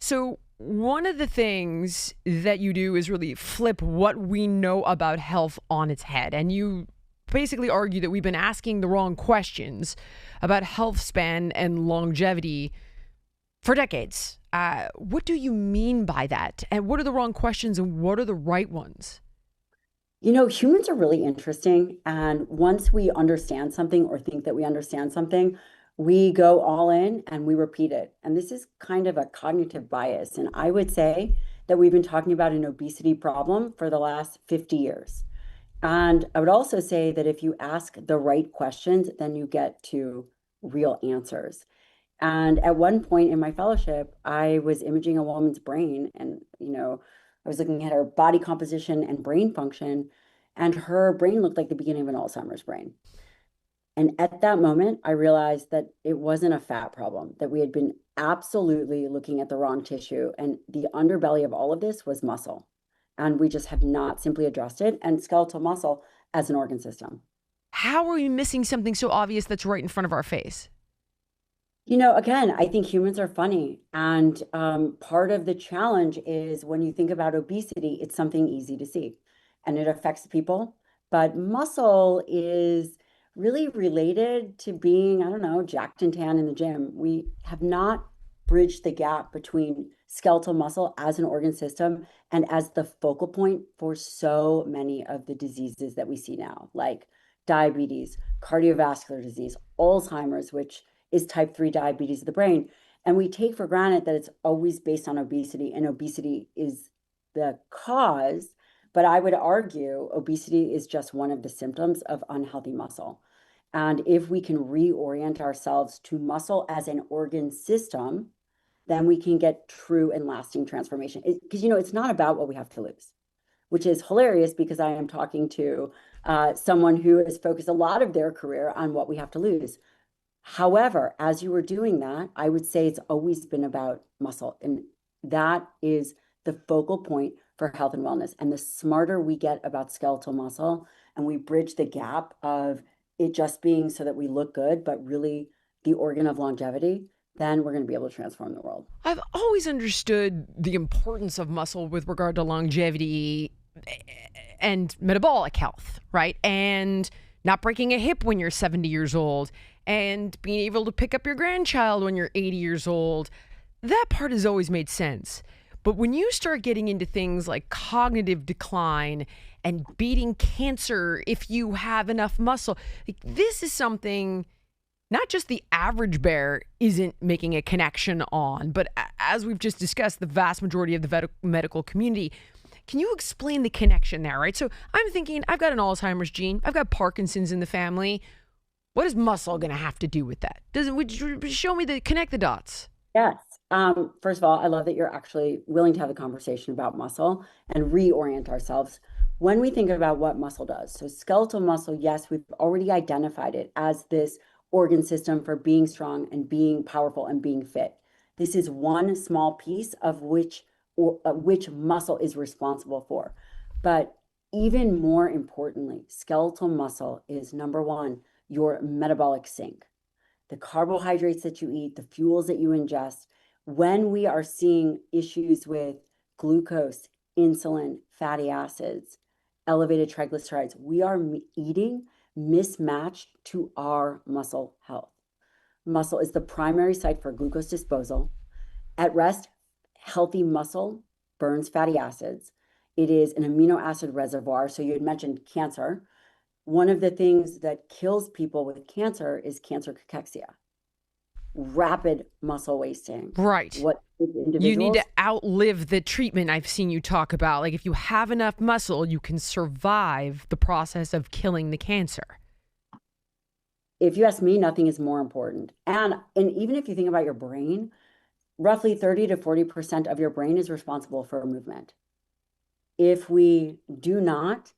So one of the things that you do is really flip what we know about health on its head. And you basically argue that we've been asking the wrong questions about health span and longevity for decades. What do you mean by that? And what are the wrong questions and what are the right ones? Humans are really interesting. And once we understand something or think that we understand something, we go all in and we repeat it. And this is kind of a cognitive bias. And I would say that we've been talking about an obesity problem for the last 50 years. And I would also say that if you ask the right questions, then you get to real answers. And at one point in my fellowship, I was imaging a woman's brain and, I was looking at her body composition and brain function, and her brain looked like the beginning of an Alzheimer's brain. And at that moment, I realized that it wasn't a fat problem, that we had been absolutely looking at the wrong tissue. And the underbelly of all of this was muscle. And we just have not simply addressed it and skeletal muscle as an organ system. How are we missing something so obvious that's right in front of our face? Again, I think humans are funny. And part of the challenge is when you think about obesity, it's something easy to see and it affects people. But muscle is really related to being, I don't know, jacked and tan in the gym. We have not bridged the gap between skeletal muscle as an organ system and as the focal point for so many of the diseases that we see now, like diabetes, cardiovascular disease, Alzheimer's, which is type 3 diabetes of the brain. And we take for granted that it's always based on obesity, and obesity is the cause. But I would argue obesity is just one of the symptoms of unhealthy muscle. And if we can reorient ourselves to muscle as an organ system, then we can get true and lasting transformation. Because, it's not about what we have to lose, which is hilarious because I am talking to someone who has focused a lot of their career on what we have to lose. However, as you were doing that, I would say it's always been about muscle. And that is the focal point for health and wellness. And the smarter we get about skeletal muscle and we bridge the gap of it just being so that we look good, but really the organ of longevity, then we're going to be able to transform the world. I've always understood the importance of muscle with regard to longevity and metabolic health, right? And not breaking a hip when you're 70 years old and being able to pick up your grandchild when you're 80 years old. That part has always made sense. But when you start getting into things like cognitive decline and beating cancer if you have enough muscle, like this is something not just the average bear isn't making a connection on, but as we've just discussed, the vast majority of the medical community. Can you explain the connection there, right? So I'm thinking, I've got an Alzheimer's gene. I've got Parkinson's in the family. What is muscle going to have to do with that? Would you show me connect the dots? Yes. First of all, I love that you're actually willing to have a conversation about muscle and reorient ourselves when we think about what muscle does. So skeletal muscle, yes, we've already identified it as this organ system for being strong and being powerful and being fit. This is one small piece of which muscle is responsible for. But even more importantly, skeletal muscle is number one, your metabolic sink, the carbohydrates that you eat, the fuels that you ingest. When we are seeing issues with glucose, insulin, fatty acids, elevated triglycerides, we are eating mismatched to our muscle health. Muscle is the primary site for glucose disposal. At rest, healthy muscle burns fatty acids. It is an amino acid reservoir. So you had mentioned cancer. One of the things that kills people with cancer is cancer cachexia, rapid muscle wasting. Right. What You need individuals, to outlive the treatment I've seen you talk about. Like if you have enough muscle, you can survive the process of killing the cancer. if you ask me, nothing is more important. And even if you think about your brain, roughly 30 to 40% of your brain is responsible for movement. If we do not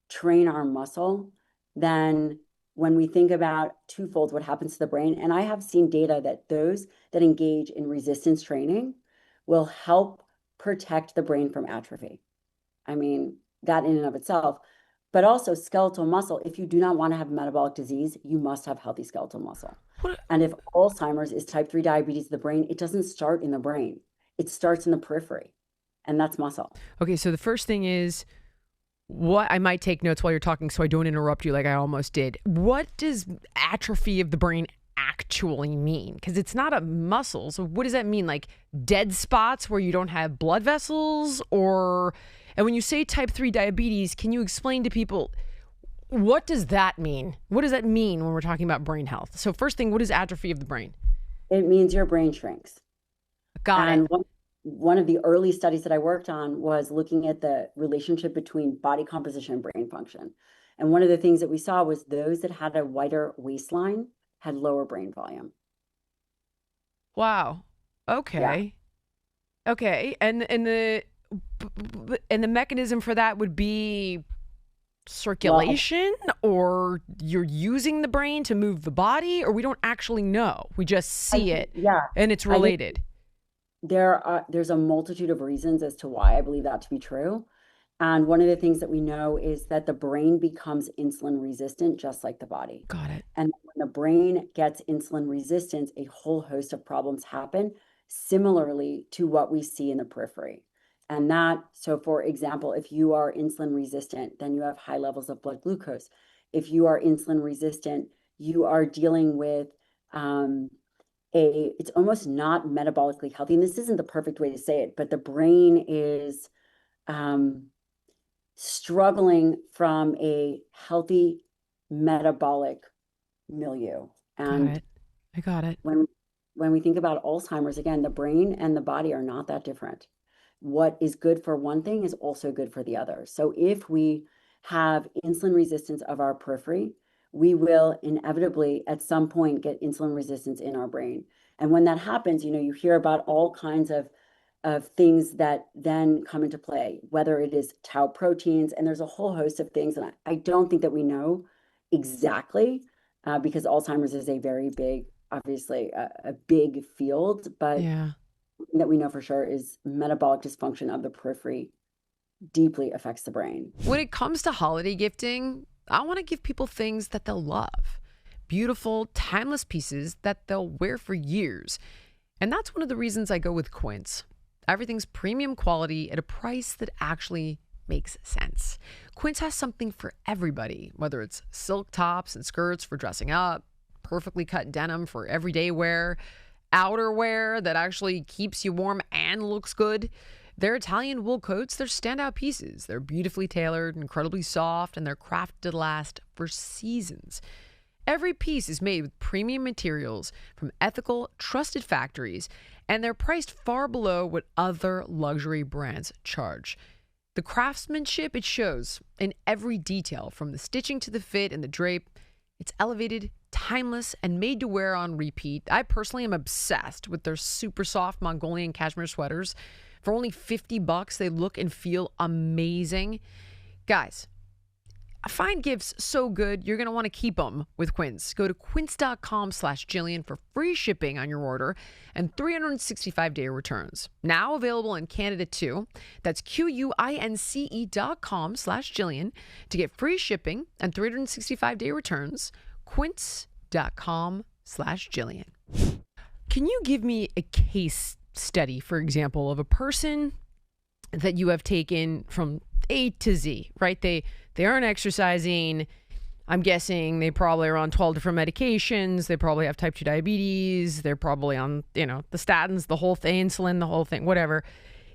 train our muscle, then when we think about twofold what happens to the brain, and I have seen data that those that engage in resistance training will help protect the brain from atrophy. I mean, that in and of itself, but also skeletal muscle. If you do not want to have metabolic disease, you must have healthy skeletal muscle. What? And if Alzheimer's is type 3 diabetes of the brain, it doesn't start in the brain. it starts in the periphery, and that's muscle. Okay, so the first thing is what I might take notes while you're talking so I don't interrupt you like I almost did. What does atrophy of the brain actually mean? Because it's not a muscle. So what does that mean? Like dead spots where you don't have blood vessels? Or, and when you say type 3 diabetes, can you explain to people what does that mean? What does that mean when we're talking about brain health? So first thing, what is atrophy of the brain? It means your brain shrinks. Got it. And one of the early studies that I worked on was looking at the relationship between body composition and brain function. And one of the things that we saw was those that had a wider waistline had lower brain volume. Wow. Yeah. Okay. Okay. And the mechanism for that would be Well, circulation, or you're using the brain to move the body, or we don't actually know. We just see it yeah, and it's I think related. there's a multitude of reasons as to why I believe that to be true. And one of the things that we know is that the brain becomes insulin resistant, just like the body. Got it. And when the brain gets insulin resistance, a whole host of problems happen, similarly to what we see in the periphery. And that, so for example, if you are insulin resistant, then you have high levels of blood glucose. If you are insulin resistant, you are dealing with um, it's almost not metabolically healthy. And this isn't the perfect way to say it, but the brain is um, struggling from a healthy metabolic milieu. Got And it. I got it. when we think about Alzheimer's, again, the brain and the body are not that different. What is good for one thing is also good for the other. So if we have insulin resistance of our periphery, we will inevitably at some point get insulin resistance in our brain. And when that happens, you hear about all kinds of things that then come into play, whether it is tau proteins, and there's a whole host of things. And I don't think that we know exactly because Alzheimer's is a very big, obviously, a big field, but Yeah. that we know for sure is metabolic dysfunction of the periphery deeply affects the brain. When it comes to holiday gifting, I want to give people things that they'll love. Beautiful, timeless pieces that they'll wear for years. And that's one of the reasons I go with Quince. Everything's premium quality at a price that actually makes sense. Quince has something for everybody, whether it's silk tops and skirts for dressing up, perfectly cut denim for everyday wear, outerwear that actually keeps you warm and looks good. Their Italian wool coats, they're standout pieces. They're beautifully tailored, incredibly soft, and they're crafted to last for seasons. Every piece is made with premium materials from ethical, trusted factories, and they're priced far below what other luxury brands charge. The craftsmanship, it shows in every detail, from the stitching to the fit and the drape. It's elevated, timeless, and made to wear on repeat. I personally am obsessed with their super soft Mongolian cashmere sweaters. For only $50, they look and feel amazing. Guys, I find gifts so good, you're going to want to keep them with Quince. Go to quince.com/Jillian for free shipping on your order and 365-day returns. Now available in Canada too. That's QUINCE.com/Jillian to get free shipping and 365-day returns. Quince.com/Jillian. Can you give me a case study, for example, of a person that you have taken from A to Z, right? They aren't exercising. I'm guessing they probably are on 12 different medications. They probably have type 2 diabetes. They're probably on, the statins, the whole thing, insulin, the whole thing, whatever.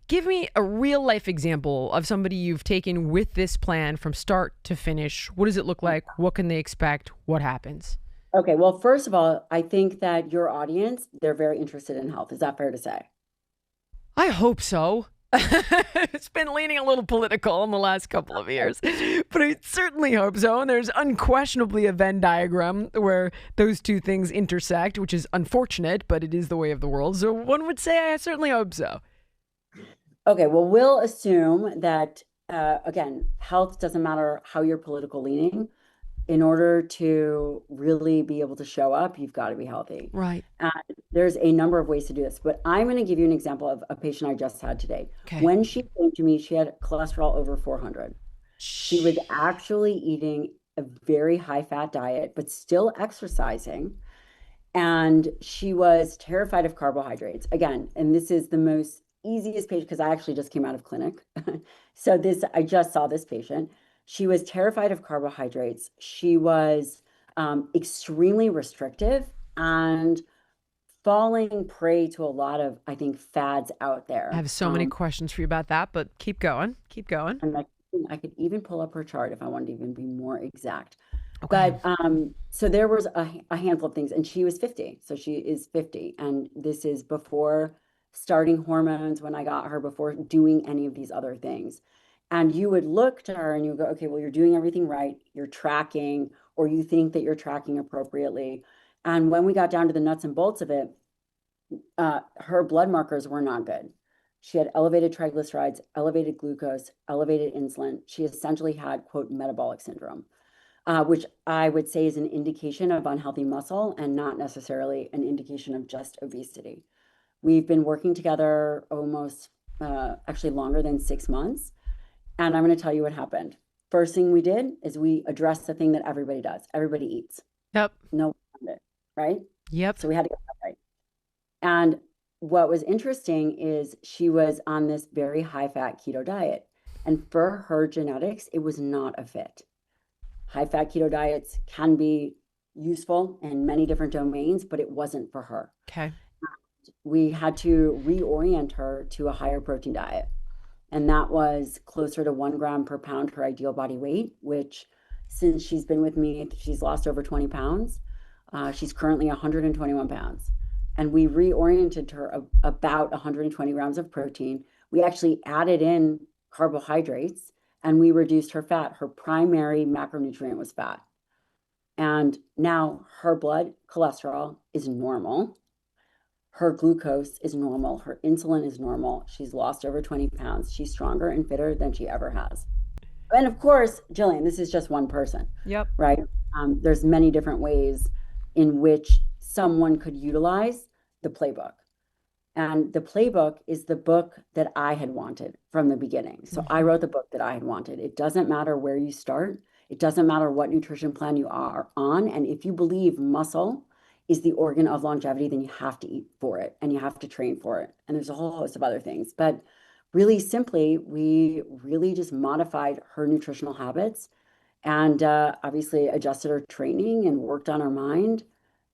Give me a real life example of somebody you've taken with this plan from start to finish. What does it look like? What can they expect? What happens? Okay, well, first of all, I think that your audience, they're very interested in health. Is that fair to say? I hope so. It's been leaning a little political in the last couple of years, but I certainly hope so. And there's unquestionably a Venn diagram where those two things intersect, which is unfortunate, but it is the way of the world. So one would say I certainly hope so. Okay, well, we'll assume that, again, health doesn't matter how you're political leaning. In order to really be able to show up, you've got to be healthy. Right. And there's a number of ways to do this, but I'm going to give you an example of a patient I just had today. Okay. When she came to me, she had cholesterol over 400. She was actually eating a very high fat diet, but still exercising. And she was terrified of carbohydrates. Again, and this is the most easiest patient because I actually just came out of clinic. So I just saw this patient. She was terrified of carbohydrates. She was extremely restrictive and falling prey to a lot of, I think, fads out I there. have so many questions for you about that, but keep going. Keep going. And I could even pull up her chart if I wanted to even be more exact. Okay. But so there was a handful of things, and she was 50. So she is 50. And this is before starting hormones when I got her, before doing any of these other things. And you would look to her and you go, okay, well, you're doing everything right. You're tracking, or you think that you're tracking appropriately. And when we got down to the nuts and bolts of it, her blood markers were not good. She had elevated triglycerides, elevated glucose, elevated insulin. She essentially had, quote, metabolic syndrome, which I would say is an indication of unhealthy muscle and not necessarily an indication of just obesity. We've been working together almost actually longer than 6 months. And I'm going to tell you what happened. First thing we did is we addressed the thing that everybody does. Everybody eats. Yep. No, right? Yep. So we had to get that right. And what was interesting is she was on this very high fat keto diet. And for her genetics, it was not a fit. High fat keto diets can be useful in many different domains, but it wasn't for her. Okay. We had to reorient her to a higher protein diet. And that was closer to 1 gram per pound her ideal body weight, which since she's been with me, she's lost over 20 pounds. She's currently 121 pounds. And we reoriented her about 120 grams of protein. We actually added in carbohydrates and we reduced her fat. Her primary macronutrient was fat. And now her blood cholesterol is normal. Her glucose is normal. Her insulin is normal. She's lost over 20 pounds. She's stronger and fitter than she ever has. And of course, Jillian, this is just one person. Yep. Right? There's many different ways in which someone could utilize the playbook. And the playbook is the book that I had wanted from the beginning. So I wrote the book that I had wanted. It doesn't matter where you start. It doesn't matter what nutrition plan you are on. And if you believe muscle is the organ of longevity, then you have to eat for it and you have to train for it. And there's a whole host of other things. But really simply, we really just modified her nutritional habits and obviously adjusted her training and worked on her mind.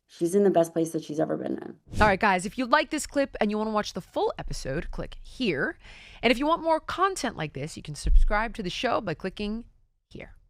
She's in the best place that she's ever been in. All right, guys, if you like this clip and you want to watch the full episode, click here. And if you want more content like this, you can subscribe to the show by clicking here.